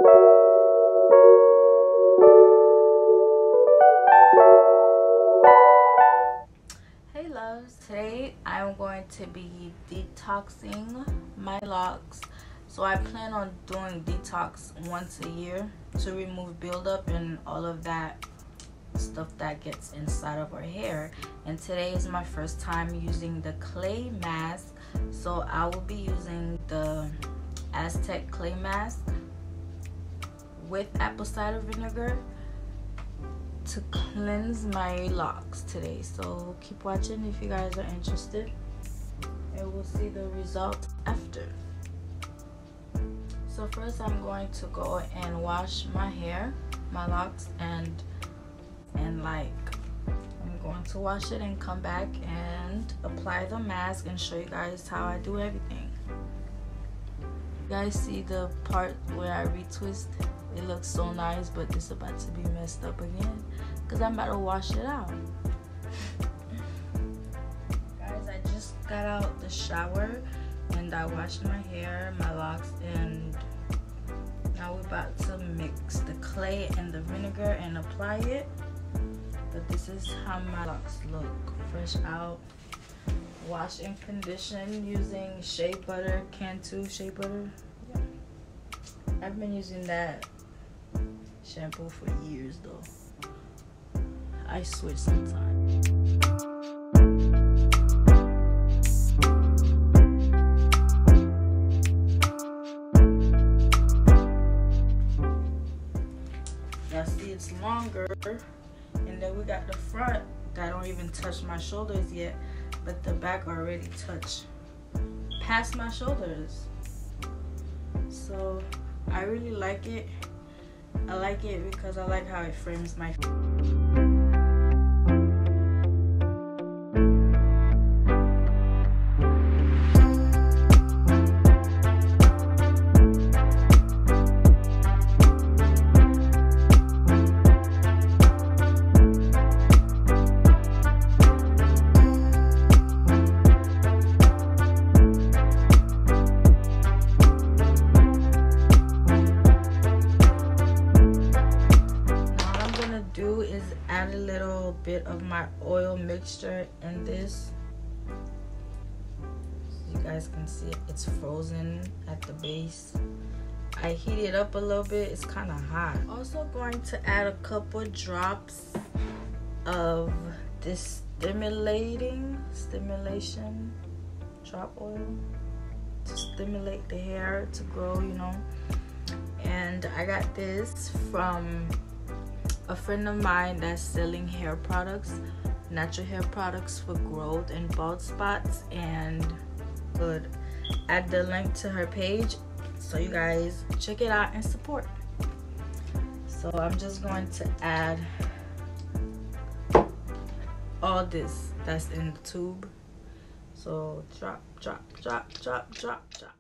Hey loves, today I'm going to be detoxing my locks. So I plan on doing detox once a year to remove buildup and all of that stuff that gets inside of our hair. And today is my first time using the clay mask, so I will be using the Aztec clay mask with apple cider vinegar to cleanse my locks today. So keep watching if you guys are interested, and we'll see the result after. So first I'm going to go and wash my hair, my locks, and I'm going to wash it and come back and apply the mask and show you guys how I do everything. You guys see the part where I retwist? It looks so nice, but it's about to be messed up again because I'm about to wash it out. Guys, I just got out the shower and I washed my hair, my locks, and now we're about to mix the clay and the vinegar and apply it. But this is how my locks look, fresh out. Wash and condition using shea butter, Cantu shea butter. Yeah. I've been using that shampoo for years though. I switch sometimes. Now see, it's longer, and then we got the front that don't even touch my shoulders yet, but the back already touch past my shoulders. So I really like it. I like it because I like how it frames my face. Add a little bit of my oil mixture in this. So you guys can see it's frozen at the base. I heat it up a little bit. It's kind of hot. Also going to add a couple drops of this stimulation drop oil to stimulate the hair to grow, you know. And I got this from a friend of mine that's selling hair products, natural hair products for growth and bald spots, and would add the link to her page so you guys check it out and support. So I'm just going to add all this that's in the tube. So drop, drop, drop, drop, drop, drop.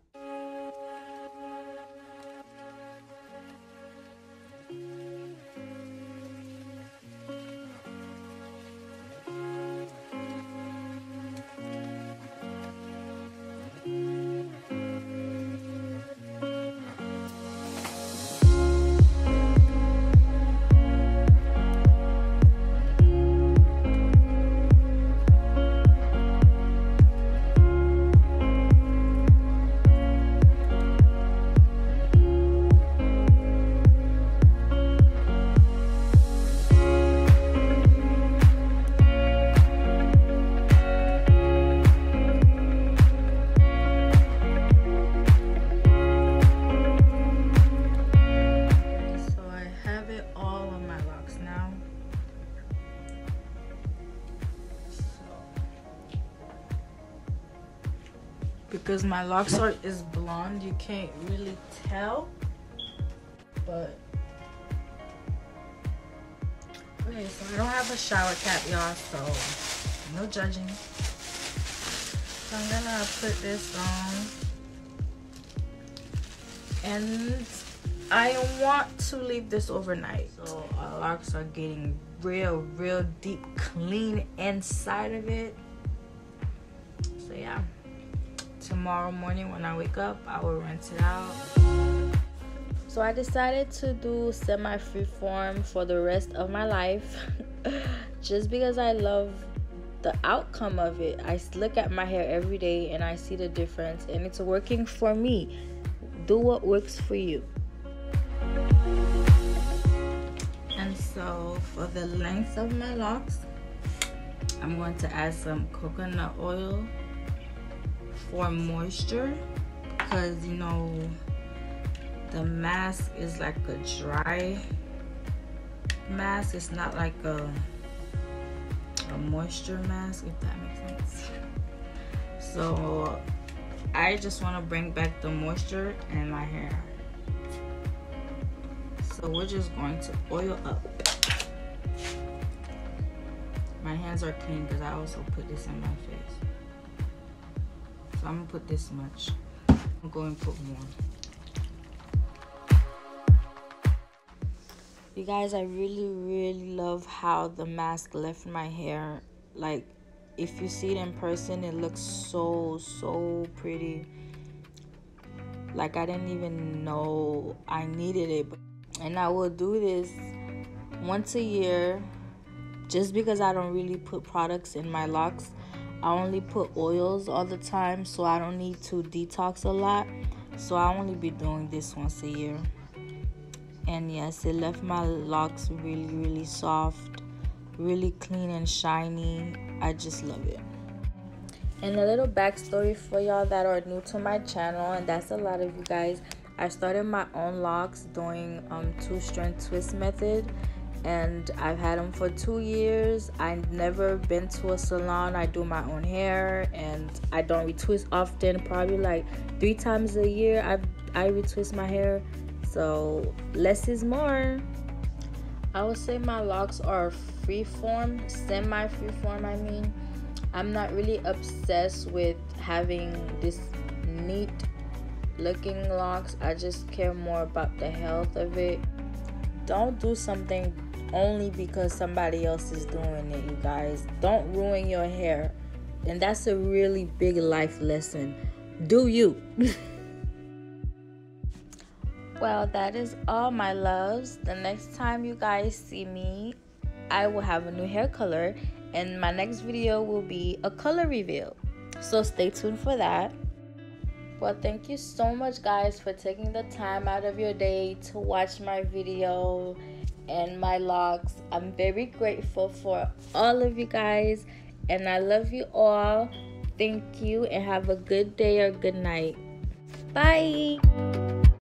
Because my locks is blonde, you can't really tell, but okay. So I don't have a shower cap, y'all, so no judging. So I'm gonna put this on, and I want to leave this overnight, so our locks are getting real deep clean inside of it. So yeah, tomorrow morning when I wake up, I will rinse it out. So I decided to do semi freeform for the rest of my life just because I love the outcome of it. I look at my hair every day and I see the difference, and it's working for me. Do what works for you. And so for the length of my locks, I'm going to add some coconut oil for moisture, because you know the mask is like a dry mask. It's not like a moisture mask, if that makes sense. So I just want to bring back the moisture in my hair. So we're just going to oil up. My hands are clean because I also put this in my face. So I'm gonna put this much. I'm going to put more. You guys, I really love how the mask left my hair. Like, if you see it in person, it looks so pretty. Like, I didn't even know I needed it. And I will do this once a year, just because I don't really put products in my locks. I only put oils all the time, so I don't need to detox a lot. So I only be doing this once a year. And yes, it left my locks really soft, really clean and shiny. I just love it. And a little backstory for y'all that are new to my channel, and that's a lot of you guys. I started my own locks doing 2-strand twist method, and I've had them for 2 years. I've never been to a salon. I do my own hair, and I don't retwist often. Probably like 3 times a year I retwist my hair. So less is more. I would say my locks are freeform, semi-freeform. I mean, I'm not really obsessed with having this neat looking locks. I just care more about the health of it. Don't do something only because somebody else is doing it, you guys. Don't ruin your hair. And that's a really big life lesson. Do you. Well, that is all, my loves. The next time you guys see me, I will have a new hair color, and my next video will be a color reveal. So stay tuned for that. Well, thank you so much, guys, for taking the time out of your day to watch my video and my locks. I'm very grateful for all of you guys, and I love you all. Thank you, and have a good day or good night. Bye.